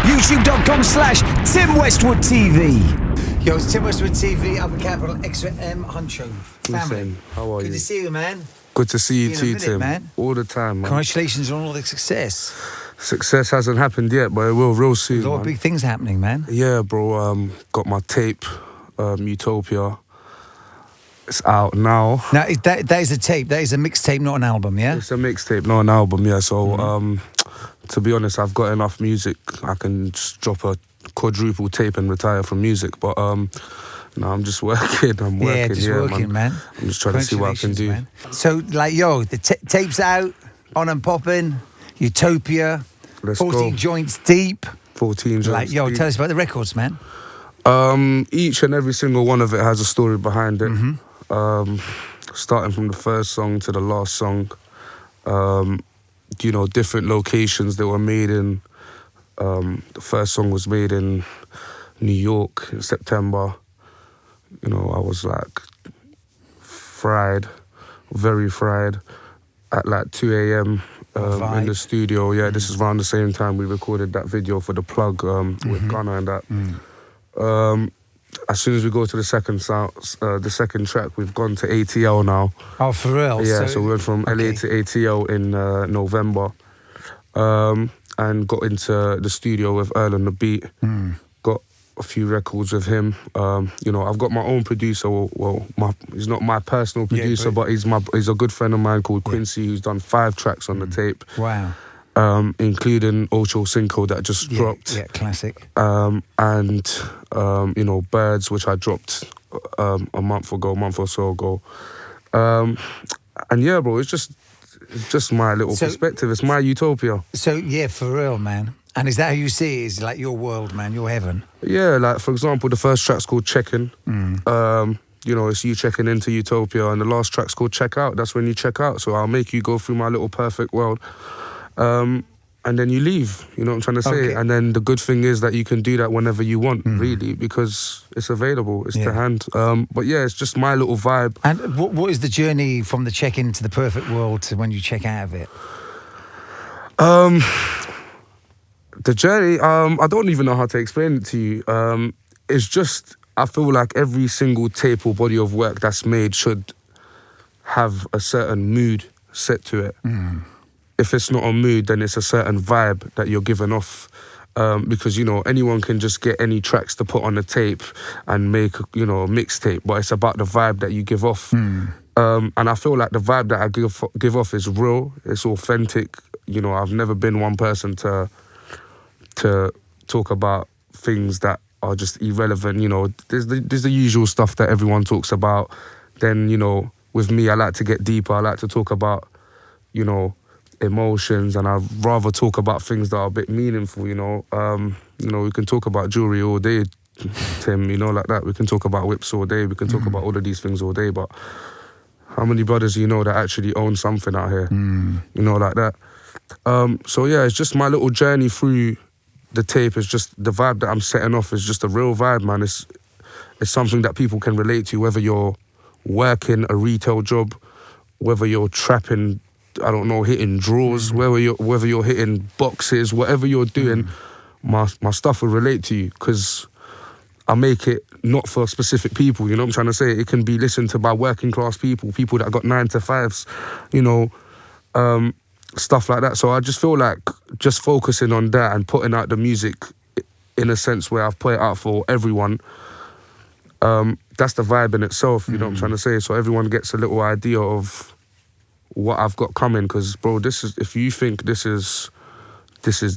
YouTube.com/Tim Westwood TV. Yo, it's Tim Westwood TV up at Capital XTRA. Huncho family. How are you? Good to see you, man. Good to see you too, minute, Tim. Man. All the time, man. Congratulations on all the success. Success hasn't happened yet, but it will real soon. A lot of big things happening, man. Yeah, bro. Got my tape, Utopia. It's out now. Now, that is a tape. That is a mixtape, not an album, yeah? It's a mixtape, not an album, yeah. So, to be honest, I've got enough music. I can just drop a quadruple tape and retire from music. But no, I'm just working. I'm working. Yeah, just working, man. I'm just trying to see what I can do. Man. So, like, yo, the tape's out, on and popping, Utopia, Let's 14 go. joints deep. 14 joints Like, yo, deep. tell us about the records, man. Each and every single one of it has a story behind it. Starting from the first song to the last song. You know, different locations they were made in. The first song was made in New York in September. You know, I was like fried, very fried, at like 2 a.m. In the studio. Yeah, this is around the same time we recorded that video for The Plug with Gunna and that. As soon as we go to the second track, we've gone to ATL now. Oh, for real? Yeah, so we went from LA to ATL in November, and got into the studio with Earl on the beat. Got a few records with him. You know, I've got my own producer. Well, he's not my personal producer, but he's a good friend of mine called Quincy, who's done 5 tracks on the tape. Wow. Including Ocho Cinco that just dropped. Yeah, classic. And you know, Birds, which I dropped a month or so ago. And yeah, bro, it's just my little perspective. It's my utopia. So yeah, for real, man. And is that how you see it? Is like your world, man, your heaven? Yeah, like for example, the first track's called Check-In. You know, it's you checking into Utopia, and the last track's called Check Out. That's when you check out. So I'll make you go through my little perfect world. And then you leave, you know what I'm trying to say? Okay. And then the good thing is that you can do that whenever you want, really, because it's available, it's to hand. But yeah, it's just my little vibe. And what is the journey from the check-in to the perfect world to when you check out of it? The journey, I don't even know how to explain it to you. It's just, I feel like every single tape or body of work that's made should have a certain mood set to it. If it's not a mood, then it's a certain vibe that you're giving off. Because, you know, anyone can just get any tracks to put on a tape and make, you know, a mixtape, but it's about the vibe that you give off. And I feel like the vibe that I give off is real, it's authentic. You know, I've never been one person to talk about things that are just irrelevant. You know, there's the usual stuff that everyone talks about. Then, you know, with me, I like to get deeper. I like to talk about, you know, emotions, and I'd rather talk about things that are a bit meaningful, you know. You know, we can talk about jewelry all day, Tim, you know, like that. We can talk about whips all day. We can talk about all of these things all day, but how many brothers do you know that actually own something out here? You know, like that. So yeah, it's just my little journey through the tape. It's just the vibe that I'm setting off is just a real vibe, man. It's something that people can relate to, whether you're working a retail job, whether you're trapping, I don't know, hitting drawers, whether you're hitting boxes, whatever you're doing, my stuff will relate to you, because I make it not for specific people, you know what I'm trying to say? It can be listened to by working class people that got 9 to 5s, you know, stuff like that. So I just feel like just focusing on that and putting out the music in a sense where I've put it out for everyone, that's the vibe in itself, you know what I'm trying to say? So everyone gets a little idea of what I've got coming, because bro, if you think this is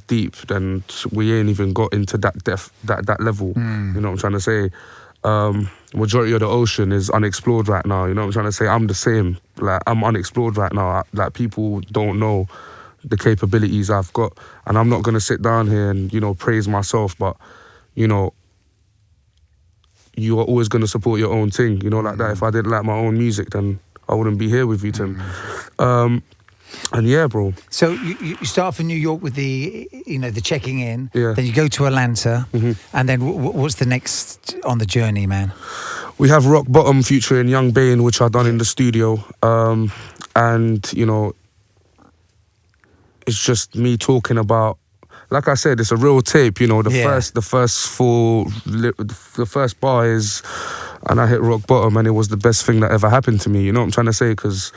deep, then we ain't even got into that depth, that level. You know what I'm trying to say? Majority of the ocean is unexplored right now. You know what I'm trying to say? I'm the same. Like, I'm unexplored right now. Like, people don't know the capabilities I've got, and I'm not gonna sit down here and, you know, praise myself, but, you know, you are always gonna support your own thing. You know, like that. If I didn't like my own music, then I wouldn't be here with you, Tim. And yeah, bro. So you start off in New York with the, you know, the checking in. Yeah. Then you go to Atlanta. And then what's the next on the journey, man? We have Rock Bottom featuring Young Bane, which I done in the studio. And, you know, it's just me talking about like I said, it's a real tape. You know, the first bar is, and I hit rock bottom, and it was the best thing that ever happened to me. You know what I'm trying to say? Because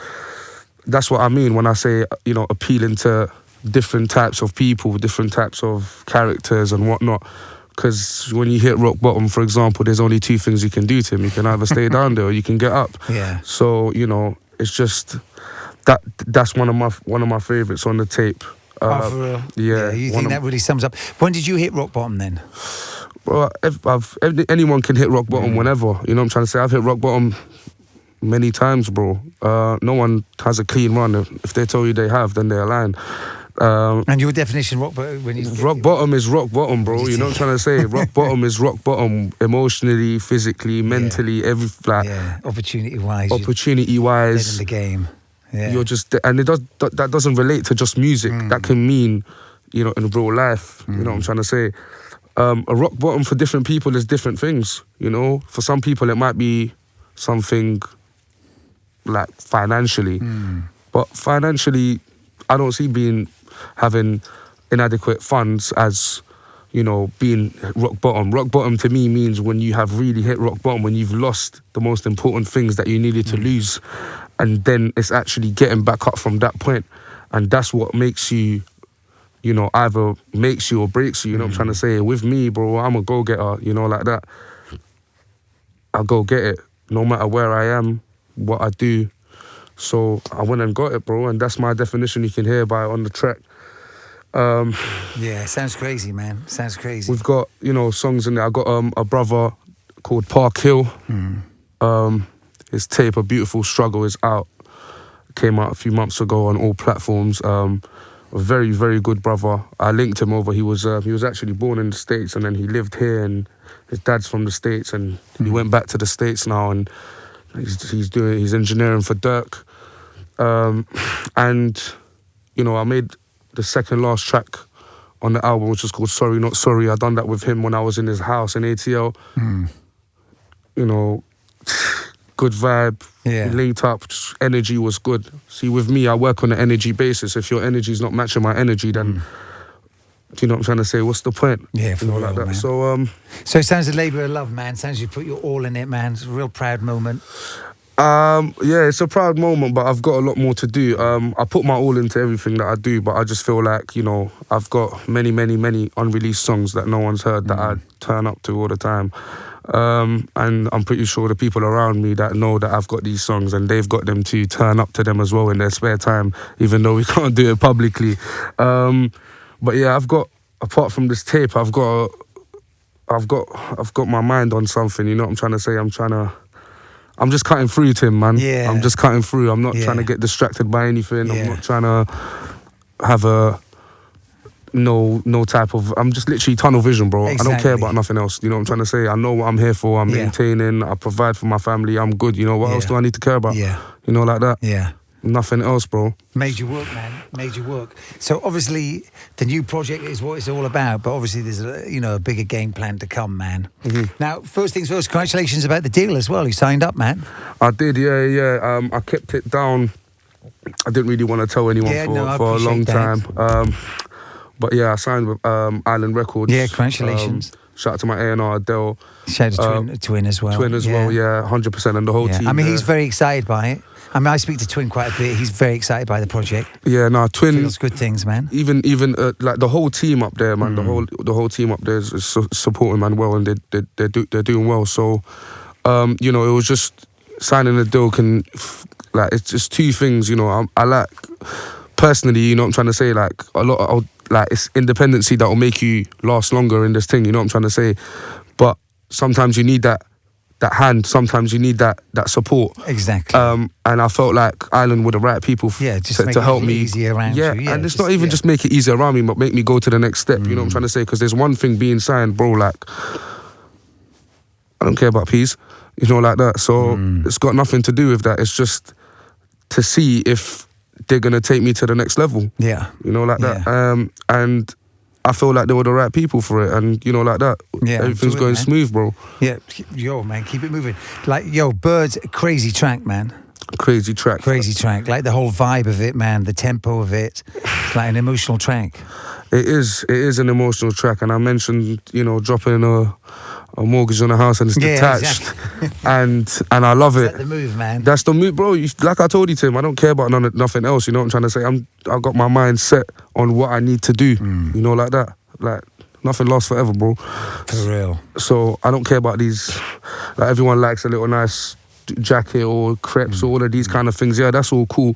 that's what I mean when I say, you know, appealing to different types of people, different types of characters and whatnot. Because when you hit rock bottom, for example, there's only two things you can do to him. You can either stay down there or you can get up. Yeah. So, you know, it's just that's one of my favourites on the tape. Oh, for real? Yeah. You think that really sums up? When did you hit rock bottom then? Well, anyone can hit rock bottom whenever. You know what I'm trying to say? I've hit rock bottom many times, bro. No one has a clean run. If they tell you they have, then they're lying. And your definition, rock bottom is rock bottom, bro. You know what I'm trying to say? Rock bottom is rock bottom, emotionally, physically, mentally, every like. Yeah, opportunity-wise. Opportunity-wise, in the game. Yeah. You're just, and that doesn't relate to just music. That can mean, you know, in real life. You know what I'm trying to say? A rock bottom for different people is different things. You know, for some people it might be something like financially, but financially, I don't see having inadequate funds as, you know, being rock bottom. Rock bottom to me means when you have really hit rock bottom, when you've lost the most important things that you needed to lose, and then it's actually getting back up from that point, and that's what makes you, you know, either makes you or breaks you. You know what I'm trying to say? With me, bro, I'm a go-getter, you know, like that. I go get it, no matter where I am, what I do. So I went and got it, bro, and that's my definition. You can hear by it on the track. Yeah, sounds crazy, man. Sounds crazy. We've got, you know, songs in there. I got a brother called Park Hill. His tape, A Beautiful Struggle, is out. Came out a few months ago on all platforms. A very, very good brother. I linked him over. He was actually born in the States, and then he lived here, and his dad's from the States, and he went back to the States now, and he's engineering for Dirk. And, you know, I made the second last track on the album, which was called Sorry Not Sorry. I done that with him when I was in his house in ATL. You know, good vibe, linked up, just energy was good. See, with me, I work on an energy basis. If your energy's not matching my energy, then, do you know what I'm trying to say? What's the point? Yeah, for you know, real, like that. Man. So it sounds a labour of love, man. Sounds you put your all in it, man. It's a real proud moment. Yeah, it's a proud moment, but I've got a lot more to do. I put my all into everything that I do, but I just feel like, you know, I've got many, many, many unreleased songs that no one's heard that I turn up to all the time. And I'm pretty sure the people around me that know that I've got these songs, and they've got them to turn up to them as well in their spare time, even though we can't do it publicly. But yeah, I've got, apart from this tape, I've got my mind on something. You know what I'm trying to say? I'm just cutting through, Tim, man. Yeah. I'm just cutting through. I'm not trying to get distracted by anything. I'm not trying to have no type of... I'm just literally tunnel vision, bro. Exactly. I don't care about nothing else. You know what I'm trying to say? I know what I'm here for. I'm maintaining. I provide for my family. I'm good. You know, what else do I need to care about? Yeah. You know, like that? Yeah. Nothing else, bro. Major work, man. Major work. So obviously the new project is what it's all about, but obviously there's a bigger game plan to come, man. Now, first things first, congratulations about the deal as well. You signed up, man. I did, yeah. I kept it down. I didn't really want to tell anyone for a long time. But yeah, I signed with Island Records. Yeah, congratulations. Shout out to my A&R, Adele. Shout out to Twin as well. Twin as well, 100%, and the whole team. I mean, he's very excited by it. I mean, I speak to Twin quite a bit. He's very excited by the project. Yeah, no, Twin feels good things, man. Even like the whole team up there, man. The whole team up there is supporting man well, and they're doing well. So, you know, it was just signing a deal it's just two things. You know, I like personally. You know what I'm trying to say? Like it's independency that will make you last longer in this thing. You know what I'm trying to say? But sometimes you need that hand, sometimes you need that support. Exactly. And I felt like Island were the right people to help me. Easier around you. Yeah, and it's not even just make it easier around me, but make me go to the next step. You know what I'm trying to say? Because there's one thing being signed, bro, like, I don't care about peas, you know, like that. So it's got nothing to do with that. It's just to see if they're going to take me to the next level. Yeah. You know, like that. And I feel like they were the right people for it, and you know, like that. Yeah, everything's going smooth, bro. Yeah, yo, man, keep it moving. Like, yo, Birds, crazy track, man. Crazy track. Crazy track. Like the whole vibe of it, man. The tempo of it. It's like an emotional track. It is an emotional track, and I mentioned, dropping a mortgage on a house and it's detached, exactly. and I love it. That's the move, man. That's the move, bro. Like I told you, Tim, I don't care about nothing else. You know what I'm trying to say? I got my mind set on what I need to do. Like that. Like nothing lasts forever, bro. For real. So I don't care about these. Like everyone likes a little nice jacket or crepes or all of these kind of things. Yeah, that's all cool.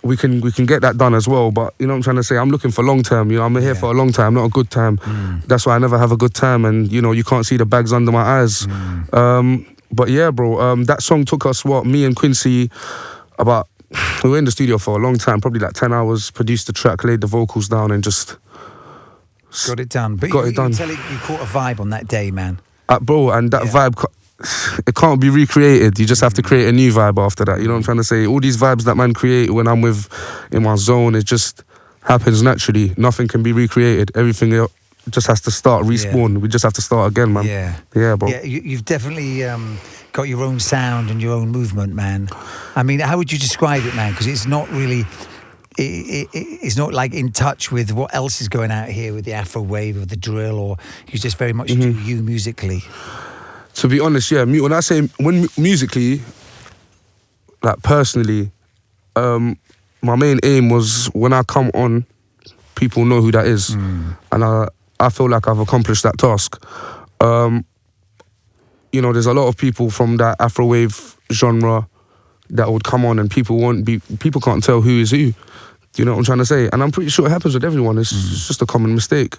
We can get that done as well, but you know what I'm trying to say? I'm looking for long term. I'm here for a long time, not a good time. That's why I never have a good time, and you can't see the bags under my eyes. But yeah, bro, that song took us me and Quincy we were in the studio for a long time, probably like 10 hours, produced the track, laid the vocals down and just got it done. But you tell it, you caught a vibe on that day, man. Bro, and that vibe, it can't be recreated. You just have to create a new vibe after that. You know what I'm trying to say? All these vibes that man create when I'm in my zone, it just happens naturally. Nothing can be recreated. Everything just has to start, respawn. We just have to start again, man. Yeah, bro. Yeah, you've definitely got your own sound and your own movement, man. I mean, how would you describe it, man? Because it's not really... It's not like in touch with what else is going out here with the Afro wave or the drill, or you just very much do you musically. To be honest, yeah. When I say musically, like personally, my main aim was when I come on, people know who that is, and I feel like I've accomplished that task. There's a lot of people from that Afro wave genre that would come on, and people can't tell who is who. You know what I'm trying to say? And I'm pretty sure it happens with everyone. It's just a common mistake.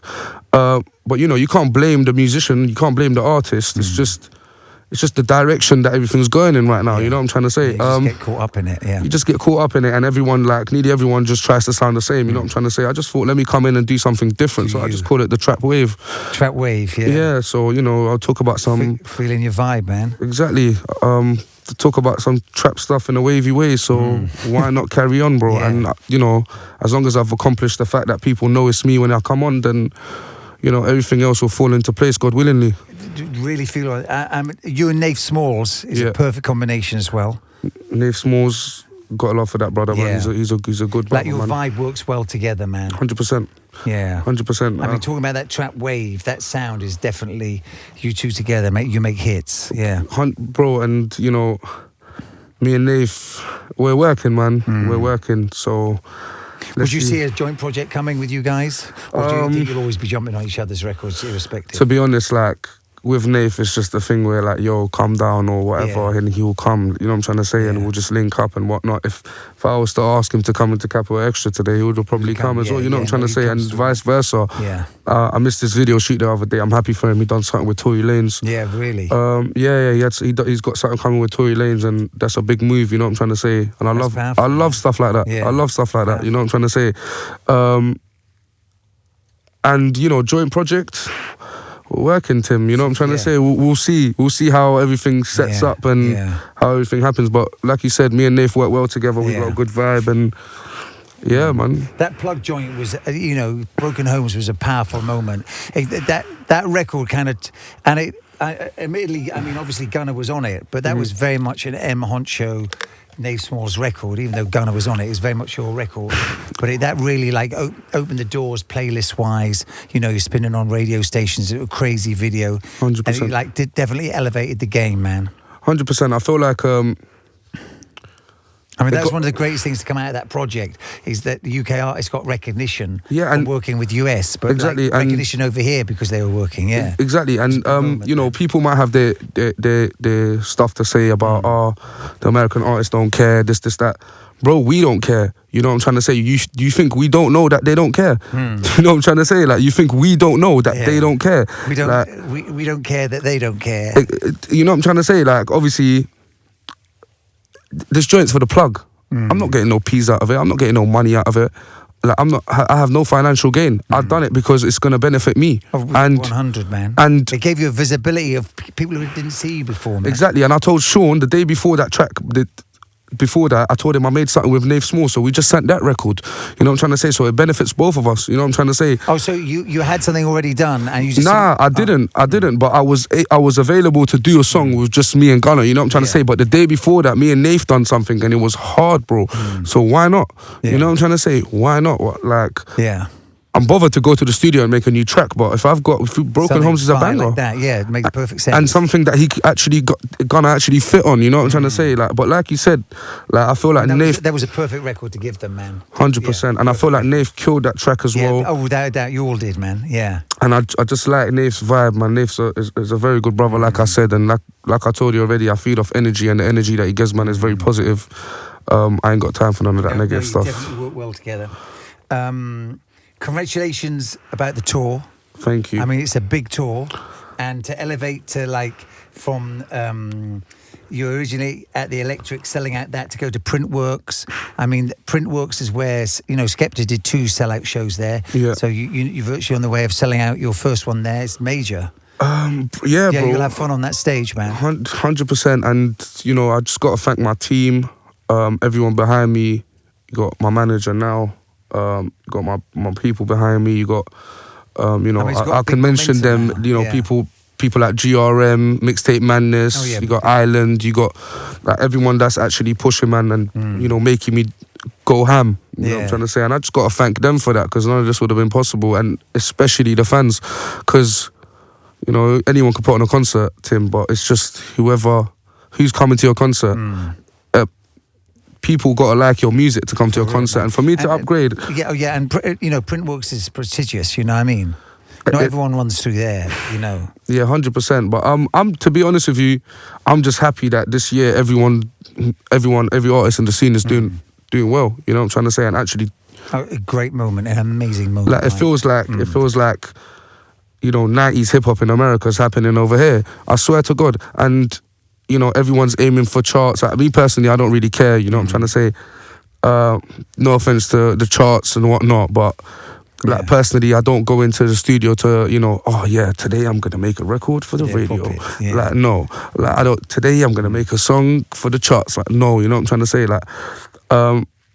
But you can't blame the musician. You can't blame the artist. It's just the direction that everything's going in right now. You know what I'm trying to say? You just get caught up in it. Yeah. You just get caught up in it, and nearly everyone just tries to sound the same. You know what I'm trying to say? I just thought, let me come in and do something different. So I just call it the trap wave. Trap wave, yeah. Yeah. So I'll talk about some feeling your vibe, man. Exactly. To talk about some trap stuff in a wavy way, so why not carry on, bro? And as long as I've accomplished the fact that people know it's me when I come on, then everything else will fall into place, God willingly. Really feel like you and Nafe Smallz is a perfect combination as well. Nafe Smallz, got a love for that brother, man. He's a good brother, like your man. vibe works well together, man. 100%. Yeah, 100%. I mean, talking about that trap wave, that sound is definitely you two together. You make hits. Yeah, bro, and me and Nafe, we're working, man. We're working. So, would you see a joint project coming with you guys, or do you think you'll always be jumping on each other's records, irrespective? To be honest, like with Nafe, it's just the thing where like, yo, come down or whatever, and he will come. You know what I'm trying to say, and we'll just link up and whatnot. If I was to ask him to come into Capital XTRA today, he would probably come as well. You know what I'm trying to say, and vice versa. Yeah. I missed his video shoot the other day. I'm happy for him. He done something with Tory Lanez. Yeah, really. He's got something coming with Tory Lanez, and that's a big move. You know what I'm trying to say, and I love stuff like that. Yeah. I love stuff like that. You know what I'm trying to say, and joint project. We're working, Tim. You know what I'm trying to say. We'll see. We'll see how everything sets up and how everything happens. But like you said, me and Nafe work well together. We've got a good vibe, and man. That plug joint was, Broken Homes was a powerful moment. That record kind of, and it admittedly, I mean, obviously Gunna was on it, but that was very much an Huncho, Nafe Smallz record. Even though Gunna was on it, it's very much your record. But that really opened the doors playlist wise. You're spinning on radio stations. It was a crazy video. 100%. And it definitely elevated the game, man. 100%. I feel like. I mean, that's one of the greatest things to come out of that project is that the UK artists got recognition and working with US, but recognition over here because they were working, Exactly, and people might have their stuff to say about the American artists don't care, this, that. Bro, we don't care. You know what I'm trying to say? You think we don't know that they don't care? You know what I'm trying to say? Like, you think we don't know that they don't care? We don't. We don't care that they don't care. You know what I'm trying to say? Like, obviously, this joint's for the plug. I'm not getting no peas out of it. I'm not getting no money out of it. Like, I have no financial gain. I've done it because it's going to benefit me. 100, man. And it gave you a visibility of people who didn't see you before, man. Exactly. And I told Sean the day before that track, before that, I told him I made something with Nafe Smallz, so we just sent that record. You know what I'm trying to say? So it benefits both of us. You know what I'm trying to say? Oh, so you had something already done and you just... Nah, I didn't. But I was available to do a song with just me and Gunna. You know what I'm trying to say? But the day before that, me and Nafe done something and it was hard, bro. So why not? You know what I'm trying to say? Why not? Like, yeah. I'm bothered to go to the studio and make a new track, but if Broken Something Homes is a fine banger, like that, yeah, it makes perfect sense. and something that he actually gonna actually fit on, you know what I'm trying to say? Like, but like you said, like I feel like Nafe, that was a perfect record to give them, man. 100%, and I feel like Nafe killed that track as well. Oh, without a doubt, you all did, man. Yeah. And I just like Nafe's vibe, man. Nafe's is a very good brother, like I said, and like I told you already, I feed off energy, and the energy that he gives, man, is very positive. I ain't got time for none of that negative stuff. Definitely work well together. Congratulations about the tour. Thank you. I mean, it's a big tour, and to elevate to like from you originally at the Electric, selling out that to go to Printworks. I mean, Printworks is where Skepta did 2 sellout shows there. Yeah. So you're virtually on the way of selling out your first one there. It's major. Yeah, bro. You'll have fun on that stage, man. 100%, and I just got to thank my team, everyone behind me. You got my manager now. You got my people behind me. You got, I can mention them. Yeah. People like GRM, Mixtape Madness. Oh, yeah. You got Island. You got like everyone that's actually pushing, man, and making me go ham. You know what I'm trying to say, and I just got to thank them for that, because none of this would have been possible, and especially the fans, because anyone could put on a concert, Tim, but it's just who's coming to your concert. People got to like your music to come to your concert, and for me to upgrade. Yeah, and Printworks is prestigious. You know what I mean? Not everyone runs through there. Yeah, 100%. But I'm to be honest with you, I'm just happy that this year every artist in the scene is doing well. You know what I'm trying to say, and actually, a great moment, an amazing moment. Like it feels like 90s hip hop in America is happening over here. I swear to God, and. Everyone's aiming for charts. Like me personally, I don't really care. You know what I'm trying to say? No offense to the charts and whatnot, but like personally, I don't go into the studio to, today I'm gonna make a record for the radio. Like no, like I don't. Today I'm gonna make a song for the charts. Like no, you know what I'm trying to say? Like,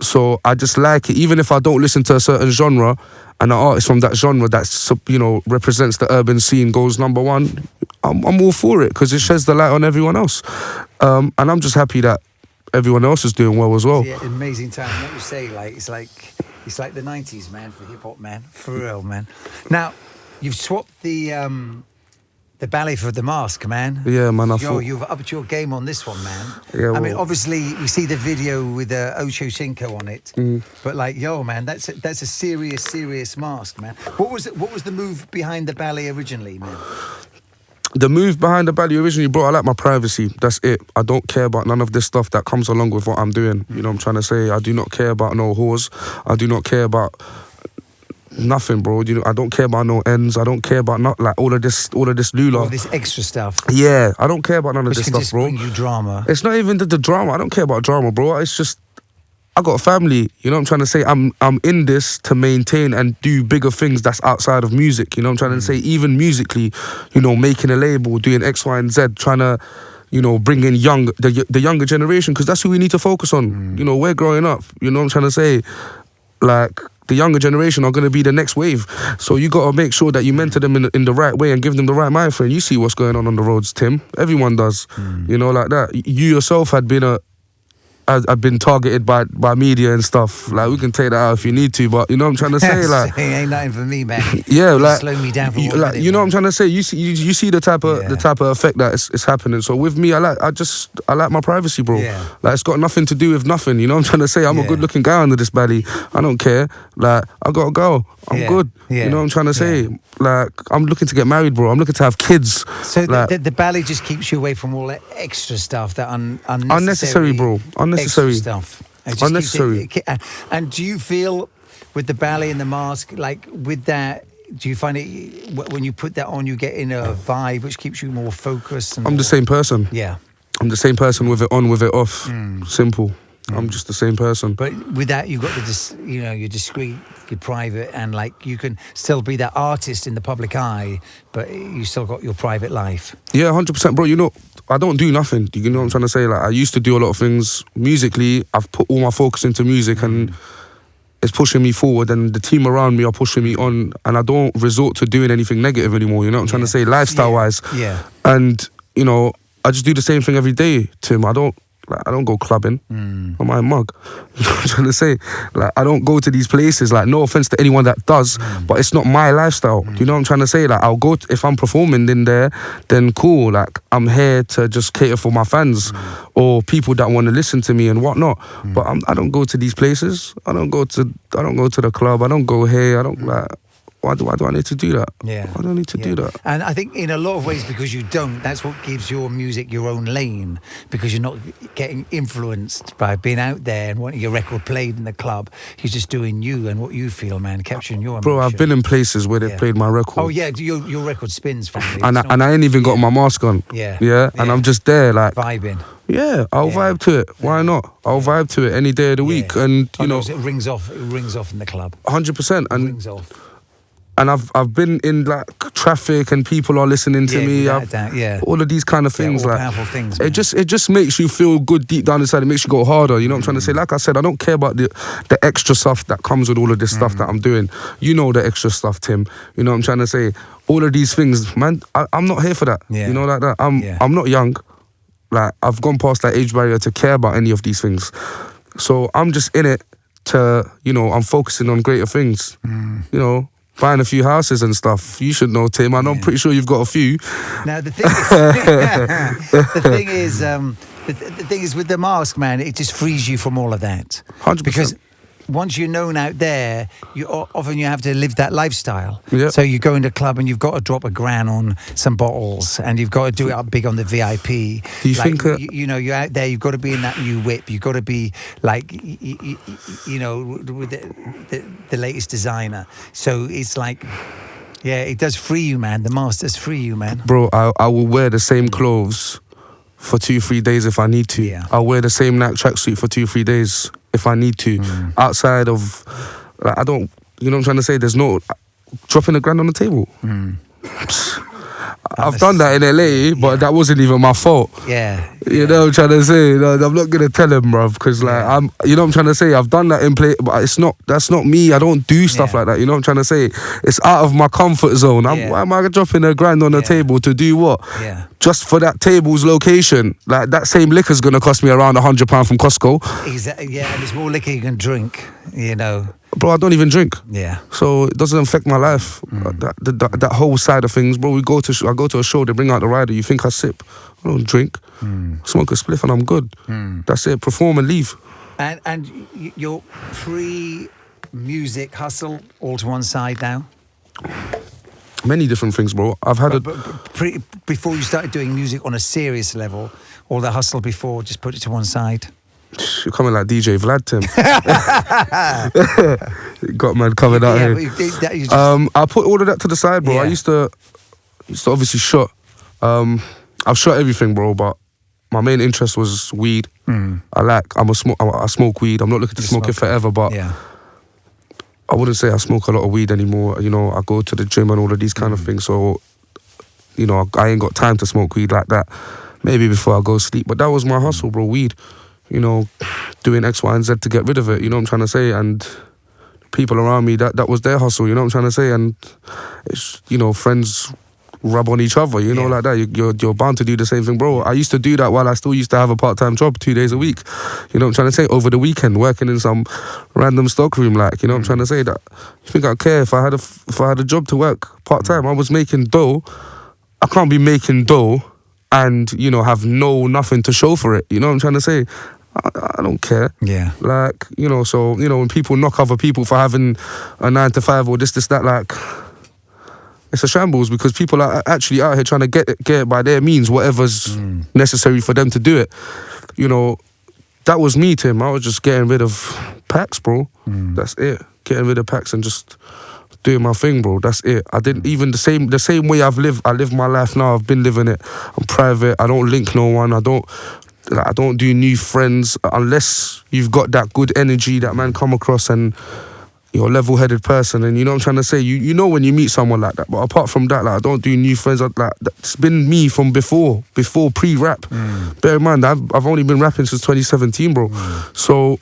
so I just like it, even if I don't listen to a certain genre, and an artist from that genre that's represents the urban scene goes number one. I'm all for it, because it sheds the light on everyone else, and I'm just happy that everyone else is doing well as well. Yeah, amazing time. What you say, it's like the 90s, man, for hip hop, man, for real, man. Now, you've swapped the ballet for the mask, man. Yeah, man. You've upped your game on this one, man. Yeah, I mean, obviously, we see the video with Ocho Cinco on it, but man, that's a serious mask, man. What was the move behind the ballet originally, man? The move behind the ballet originally, bro, I like my privacy. That's it. I don't care about none of this stuff that comes along with what I'm doing. You know what I'm trying to say? I do not care about no whores. I do not care about nothing, bro. I don't care about no ends. I don't care about all of this lula. All this extra stuff. Yeah, I don't care about none of this stuff, bro. Bring you drama. It's not even the drama. I don't care about drama, bro. It's just I got a family. You know what I'm trying to say? I'm in this to maintain and do bigger things that's outside of music. You know what I'm trying to say? Even musically, making a label, doing X, Y, and Z, trying to, bring in the younger generation, because that's who we need to focus on. We're growing up. You know what I'm trying to say? Like, the younger generation are going to be the next wave. So you got to make sure that you mentor them in the right way and give them the right mind frame. You see what's going on the roads, Tim. Everyone does. Like that. You yourself had been I've been targeted by media and stuff. Like, we can take that out if you need to, but you know what I'm trying to say? Like, ain't nothing for me, man. Yeah, like, slow me down for you know what I'm trying to say? You see the type of effect that is happening. So with me, I like my privacy, bro. Yeah. Like, it's got nothing to do with nothing. You know what I'm trying to say? I'm a good looking guy under this baddie. I don't care. Like, I gotta go. I'm good. Yeah. You know what I'm trying to say? Like, I'm looking to get married, bro. I'm looking to have kids. So like, the ballet just keeps you away from all that extra stuff, that unnecessary, bro. Unnecessary stuff. Unnecessary. And do you feel with the ballet and the mask, like with that, do you find it when you put that on, you get in a vibe which keeps you more focused? I'm the same person. Yeah. I'm the same person with it on, with it off. Simple. I'm just the same person. But with that, you've got you're discreet, you're private, and like you can still be that artist in the public eye, but you still got your private life. Yeah, 100%, bro. You know, I don't do nothing. You know what I'm trying to say? Like, I used to do a lot of things musically. I've put all my focus into music, and it's pushing me forward, and the team around me are pushing me on, and I don't resort to doing anything negative anymore. You know what I'm trying to say? Lifestyle-wise. Yeah. And, you know, I just do the same thing every day, Tim. I don't go clubbing. I'm my mug. You know what I'm trying to say? Like, I don't go to these places. Like, no offense to anyone that does, but it's not my lifestyle. You know what I'm trying to say? Like, I'll go if I'm performing in there, then cool. Like, I'm here to just cater for my fans or people that want to listen to me and whatnot. But I don't go to these places. I don't go to the club. I don't go here. I don't like. Why do I need to do that? Yeah. Why do I need to do that? And I think in a lot of ways, because you don't, that's what gives your music your own lane, because you're not getting influenced by being out there and wanting your record played in the club. You're just doing you and what you feel, man, capturing your emotion. Bro, I've been in places where they've played my record. Oh, yeah, your record spins, family. And I ain't even got my mask on. Yeah. And I'm just there, like... Vibing. Yeah, I'll vibe to it. Why not? I'll vibe to it any day of the week. And, you know... It rings off in the club. 100%. And rings off. And I've been in like traffic and people are listening to me. All of these kind of things, all like powerful things. It just makes you feel good deep down inside. It makes you go harder. You know what I'm trying to say? Like I said, I don't care about the extra stuff that comes with all of this stuff that I'm doing. You know the extra stuff, Tim. You know what I'm trying to say? All of these things, man. I'm not here for that. Yeah. You know, like that. I'm not young. Like, I've gone past that age barrier to care about any of these things. So I'm just in it to, you know, I'm focusing on greater things. You know. Buying a few houses and stuff. You should know, Tim. I'm pretty sure you've got a few. Now the thing is with the mask, man, it just frees you from all of that. 100%. Because once you're known out there, often you have to live that lifestyle. Yep. So you go into a club and you've got to drop $1,000 on some bottles, and you've got to do it up big on the VIP. Do you think? You know, you're out there. You've got to be in that new whip. You've got to be like, you know, with the latest designer. So it's like, yeah, it does free you, man. The mask does free you, man. Bro, I will wear the same clothes for 2-3 days if I need to. Yeah. I'll wear the same Nike tracksuit for 2-3 days if I need to. Outside of, like, I don't, you know what I'm trying to say? There's no dropping $1,000 on the table. I've done that in LA, but that wasn't even my fault. Yeah. You know what I'm trying to say? No, I'm not gonna tell him, bruv, because like you know what I'm trying to say. I've done that in play, but that's not me. I don't do stuff like that. You know what I'm trying to say? It's out of my comfort zone. Why am I dropping $1,000 on the table to do what? Yeah. Just for that table's location. Like, that same liquor's gonna cost me around £100 from Costco. Exactly. Yeah, and there's more liquor you can drink. You know. Bro, I don't even drink. Yeah. So it doesn't affect my life. That whole side of things, bro. I go to a show, they bring out the rider. You think I sip? I don't drink. Smoke a spliff and I'm good. That's it. Perform and leave. And your pre-music hustle all to one side now? Many different things, bro. I've had before you started doing music on a serious level, all the hustle before, just put it to one side. You're coming like DJ Vlad, Tim. Got man coming out here. I put all of that to the side, bro. I used to obviously shot. I've shot everything, bro, but my main interest was weed. I smoke weed. I'm not looking to smoke it forever, but I wouldn't say I smoke a lot of weed anymore. You know, I go to the gym and all of these kind of things. So, you know, I ain't got time to smoke weed like that. Maybe before I go sleep. But that was my hustle, bro, weed. You know, doing X, Y, and Z to get rid of it. You know what I'm trying to say? And people around me, that was their hustle. You know what I'm trying to say? And it's, you know, friends rub on each other, you know, like that. You're bound to do the same thing, bro. I used to do that while I still used to have a part-time job 2 days a week. You know what I'm trying to say? Over the weekend, working in some random stockroom, like, you know what I'm trying to say? That you think I'd care if I had a job to work part-time? I was making dough. I can't be making dough and, you know, have nothing to show for it. You know what I'm trying to say? I don't care. Yeah. Like, you know, so, you know, when people knock other people for having a 9 to 5 or this, that, like, it's a shambles, because people are actually out here trying to get it by their means, whatever's necessary for them to do it. You know, that was me, Tim. I was just getting rid of packs, bro. That's it. Getting rid of packs and just doing my thing, bro. That's it. I didn't even the same way I live my life now. I've been living it. I'm private. I don't link no one. I don't Like, I don't do new friends unless you've got that good energy that man come across and you're a level-headed person. And you know what I'm trying to say? You know when you meet someone like that. But apart from that, like, I don't do new friends. Like, that's been me from before pre-rap. Bear in mind, I've only been rapping since 2017, bro. So,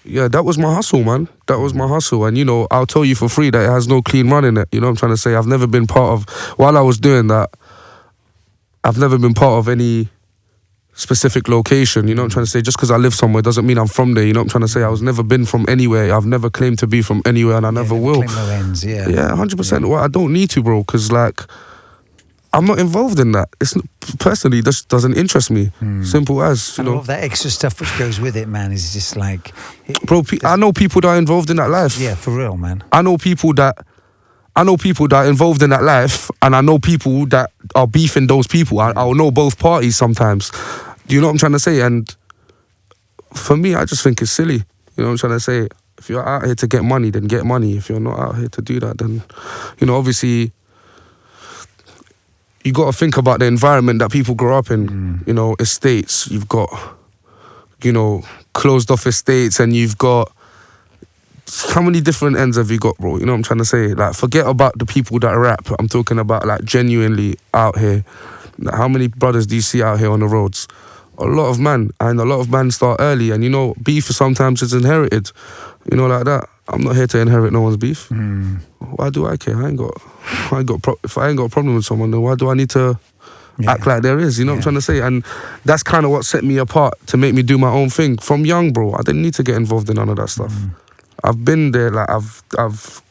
yeah, that was my hustle, man. That was my hustle. And, you know, I'll tell you for free that it has no clean run in it. You know what I'm trying to say? I've never been part of... While I was doing that, I've never been part of any specific location. You know what I'm trying to say? Just because I live somewhere doesn't mean I'm from there. You know what I'm trying to say? I was never been from anywhere. I've never claimed to be from anywhere, and I never will. Claim no ends, yeah. Yeah, 100%. Well, I don't need to, bro, because, like, I'm not involved in that. It's personally, this doesn't interest me. Simple as, you and know. all of that extra stuff which goes with it, man, is just like... Bro, I know people that are involved in that life. Yeah, for real, man. I know people that are involved in that life, and I know people that are beefing those people. I'll know both parties sometimes. Do you know what I'm trying to say? And for me, I just think it's silly. You know what I'm trying to say? If you're out here to get money, then get money. If you're not out here to do that, then, you know, obviously, you got to think about the environment that people grow up in. You know, estates. You've got, you know, closed off estates, and you've got... How many different ends have you got, bro? You know what I'm trying to say? Like, forget about the people that rap. I'm talking about, like, genuinely out here. Like, how many brothers do you see out here on the roads? A lot of man, and a lot of men start early. And, you know, beef sometimes is inherited. You know, like that. I'm not here to inherit no one's beef. Why do I care? If I ain't got a problem with someone, then why do I need to act like there is? You know what I'm trying to say? And that's kind of what set me apart to make me do my own thing. From young, bro, I didn't need to get involved in none of that stuff. I've been there, like, I've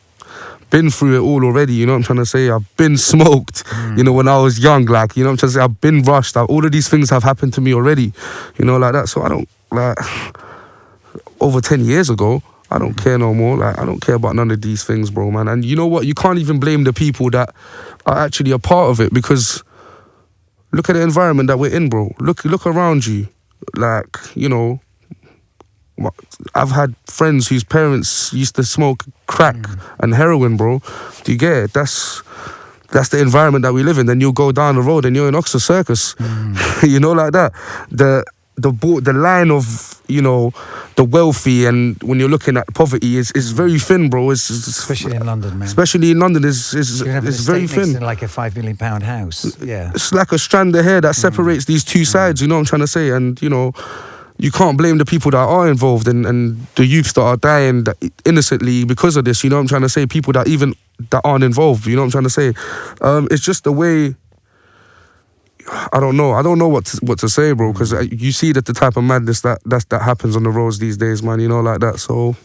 been through it all already, you know what I'm trying to say? I've been smoked, you know, when I was young, like, you know what I'm trying to say? I've been rushed. All of these things have happened to me already, you know, like that. So I don't, like, over 10 years ago, I don't care no more. Like, I don't care about none of these things, bro, man. And you know what? You can't even blame the people that are actually a part of it, because look at the environment that we're in, bro. Look around you. Like, you know, I've had friends whose parents used to smoke crack and heroin, bro. Do you get it? That's the environment that we live in. Then you'll go down the road and you're in Oxford Circus. You know, like that. The line of, you know, the wealthy, and when you're looking at poverty is very thin, bro. It's especially in London, man. Especially in London, it's very thin. In like a £5 million house. Yeah. It's like a strand of hair that separates these two sides, you know what I'm trying to say? And, you know, you can't blame the people that are involved and the youths that are dying innocently because of this, you know what I'm trying to say? People that aren't involved, you know what I'm trying to say? It's just the way... I don't know what to say, bro, because you see that the type of madness that happens on the roads these days, man, you know, like that. So,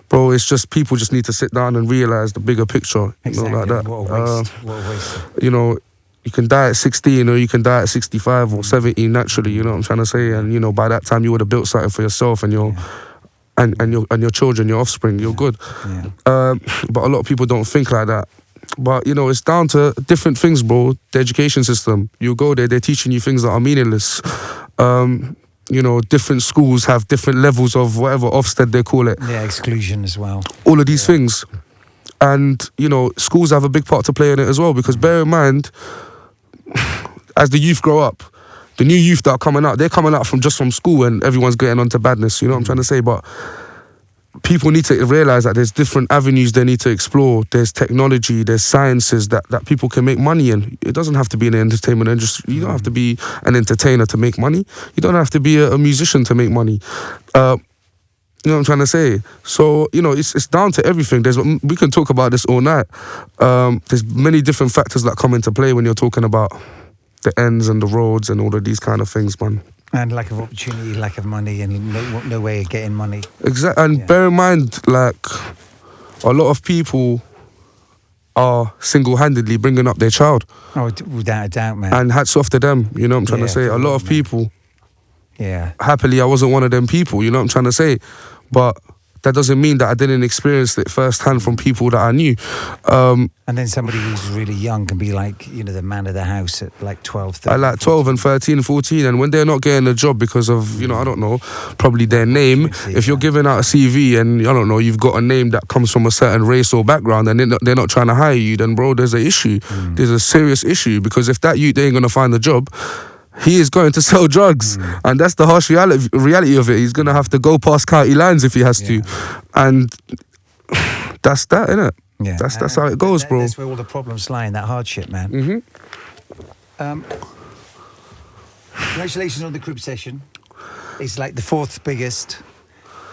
bro, it's just people just need to sit down and realise the bigger picture, you know, like that. What a waste. You know, you can die at 16 or you can die at 65 or 70 naturally, you know what I'm trying to say? And, you know, by that time you would have built something for yourself and your children, your offspring, you're good. But a lot of people don't think like that. But, you know, it's down to different things, bro. The education system. You go there, they're teaching you things that are meaningless. You know, different schools have different levels of whatever Ofsted they call it. Yeah, exclusion as well. All of these things. And, you know, schools have a big part to play in it as well, because bear in mind, as the youth grow up, the new youth that are coming out, they're coming out from school and everyone's getting onto badness, you know what I'm trying to say? But people need to realise that there's different avenues they need to explore. There's technology, there's sciences that people can make money in. It doesn't have to be an entertainment industry. You don't have to be an entertainer to make money. You don't have to be a musician to make money. You know what I'm trying to say? So, you know, it's down to everything. We can talk about this all night. There's many different factors that come into play when you're talking about the ends and the roads and all of these kind of things, man. And lack of opportunity, lack of money, and no way of getting money. Exactly. And bear in mind, like, a lot of people are single-handedly bringing up their child. Oh, without a doubt, man. And hats off to them, you know what I'm trying to say? A lot of people... Yeah. Happily, I wasn't one of them people, you know what I'm trying to say? But that doesn't mean that I didn't experience it firsthand from people that I knew. And then somebody who's really young can be like, you know, the man of the house at like 12, 13. At like 12 and 13, 14, and when they're not getting a job because of, you know, I don't know, probably their name. If you're giving out a CV and, I don't know, you've got a name that comes from a certain race or background and they're not trying to hire you, then, bro, there's an issue. There's a serious issue, because if that youth, they ain't going to find a job, he is going to sell drugs, and that's the harsh reality of it. He's gonna have to go past county lines if he has to, and that's that, innit? Yeah, that's how it goes, bro. That's where all the problems lie, in that hardship, man. Congratulations on the crib session. It's like the 4th biggest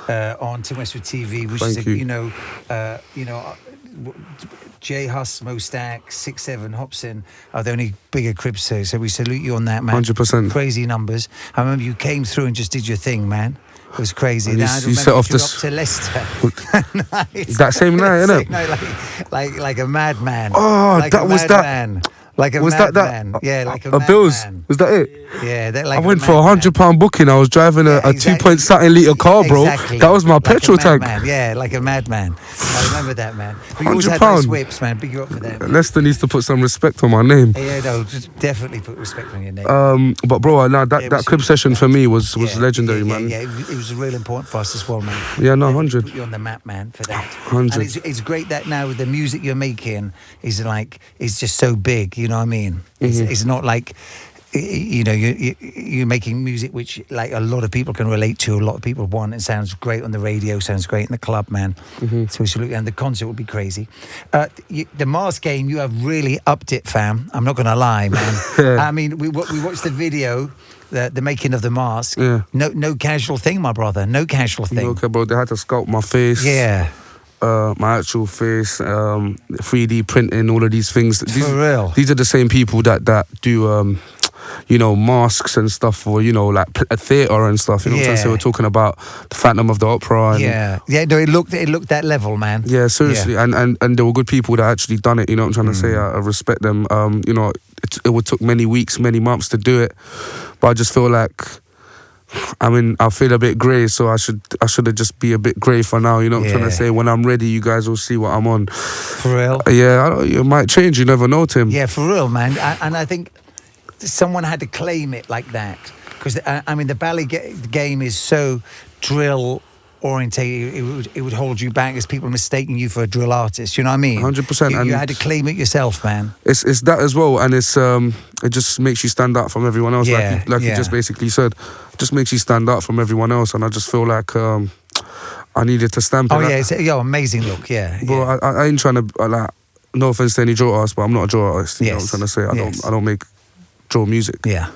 on Team Westwood TV, which Thank is you. J Huss, Mo Stack, 6-7, Hobson are the only bigger cribs. So we salute you on that, man. 100%. Crazy numbers. I remember you came through and just did your thing, man. It was crazy. And Now, I you set off up this to Leicester. that same night, innit? Like a madman. Oh, like that a was that. madman. Like a Was madman. that? Yeah, like a Bills? madman. Was that it? Yeah, that, like I went for a madman. £100 booking. I was driving a exactly. 2-point-something litre car, bro. Exactly. That was my Like petrol a tank. madman. Yeah, like a madman. I remember that, man. But you always had £100. nice whips, man. Big you up for that. Leicester needs to put some respect on my name. Yeah, no, just definitely put respect on your name. But bro, nah, it that was crib huge, session for me was Yeah, legendary, yeah, man. Yeah, it was real important for us as well, man. Yeah, no, Definitely 100. Put you on the map, man, for that. 100. And it's great that now the music you're making is just so big. You know what I mean? It's not like, you know, you're making music which like a lot of people can relate to, a lot of people want. It sounds great on the radio, sounds great in the club, man. So we salute you, and the concert would be crazy. The mask game, you have really upped it, fam. I'm not gonna lie, man. I mean, we watched the video, the making of the mask. Yeah. No casual thing, my brother. No casual thing. Okay, bro, they had to sculpt my face. Yeah. My actual face, 3D printing, all of these things. For real. These are the same people that do, you know, masks and stuff for, you know, like a theatre and stuff. You know what I'm trying to say? We're talking about the Phantom of the Opera. And, Yeah. No, it looked that level, man. Yeah, seriously. Yeah. And there were good people that actually done it. You know what I'm trying to say? I respect them. You know, it would took many weeks, many months to do it, but I just feel like, I mean, I feel a bit grey, so I should have just be a bit grey for now. You know what I'm trying to say? When I'm ready, you guys will see what I'm on. For real. Yeah, it might change. You never know, Tim. Yeah, for real, man. And I think someone had to claim it like that, because I mean the ballet game is so drill orientated. It would hold you back as people mistaking you for a drill artist. You know what I mean? 100%. You had to claim it yourself, man. It's that as well, and it's it just makes you stand out from everyone else. Yeah, like you just basically said, it just makes you stand out from everyone else, and I just feel like I needed to stamp it. Oh yeah, it's amazing look. Yeah, bro. yeah. I ain't trying to like. No offense to any drill artist, but I'm not a drill artist. You know what I'm trying to say? I don't make drill music. Yeah.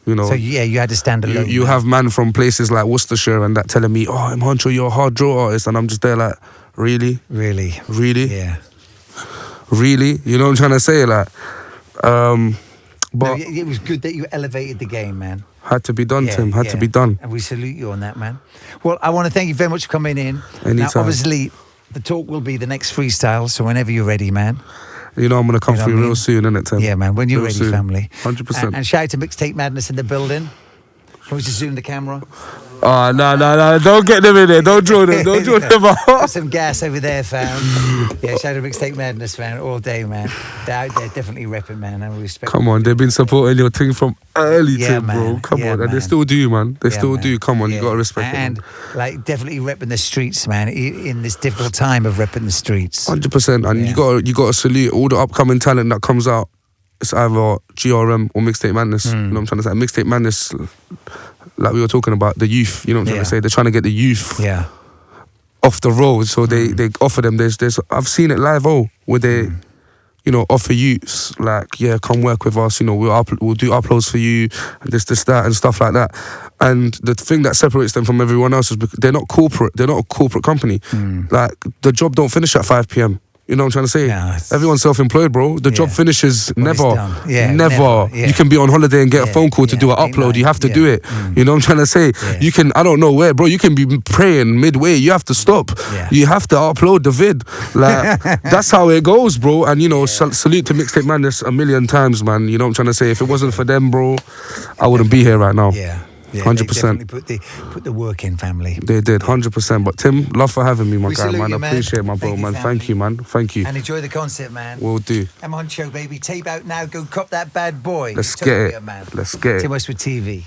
You know. So yeah, you had to stand alone. You have man from places like Worcestershire and that telling me, "Oh, I'm Huncho, you're a hard drill artist," and I'm just there like, really, really, yeah, really. You know what I'm trying to say? Like, but no, it was good that you elevated the game, man. Had to be done, Tim. Had to be done. And we salute you on that, man. Well, I want to thank you very much for coming in. Anytime. Now, obviously, the talk will be the next freestyle, so whenever you're ready, man. You know I'm going to come through real soon, innit, Tim? Yeah, man, when you're ready, soon. family. 100%. And shout out to Mixtape Madness in the building. Can we just zoom the camera? Oh, no. Don't get them in there. Don't draw them. Don't draw them out. Got some gas over there, fam. Yeah, shout out to Mixtape Madness, man, all day, man. They're out there definitely repping, man. And we respect Come on, they've been supporting your thing from early, Tim, man. bro. Come Yeah, on. And man. they still do, man. They still man. do. Come on, you got to respect and, them. like, definitely repping the streets, man, in this difficult time of repping the streets. 100%. And you got to salute all the upcoming talent that comes out. It's either GRM or Mixtape Madness. You know what I'm trying to say? Mixtape Madness, like we were talking about, the youth. You know what I'm trying to say? They're trying to get the youth off the road. So they offer them. There's I've seen it live, where they, you know, offer youths like, yeah, come work with us. You know, we'll do uploads for you, and this, that, and stuff like that. And the thing that separates them from everyone else is because they're not corporate. They're not a corporate company. Like the job don't finish at 5 p.m. You know what I'm trying to say? Yeah, everyone's self-employed, bro. The job finishes never. Never. Yeah. You can be on holiday and get a phone call to do an upload. You have to do it. You know what I'm trying to say? You can, I don't know where, bro. You can be praying midway. You have to stop. You have to upload the vid. Like, that's how it goes, bro. And, you know, salute to Mixtape Madness a million times, man. You know what I'm trying to say? If it wasn't for them, bro, I wouldn't be here right now. Yeah, 100%. They definitely put the work in, family. They did, 100%. But Tim, love for having me, my We guy, salute man. you, I man. appreciate it, my bro, Thank you, man. family. Thank you, man. Thank you. And enjoy the concert, man. Will do. I'm Huncho, baby. Tape out now. Go cop that bad boy. Let's Utopia, get it. man. Let's get it. Team Westwood TV.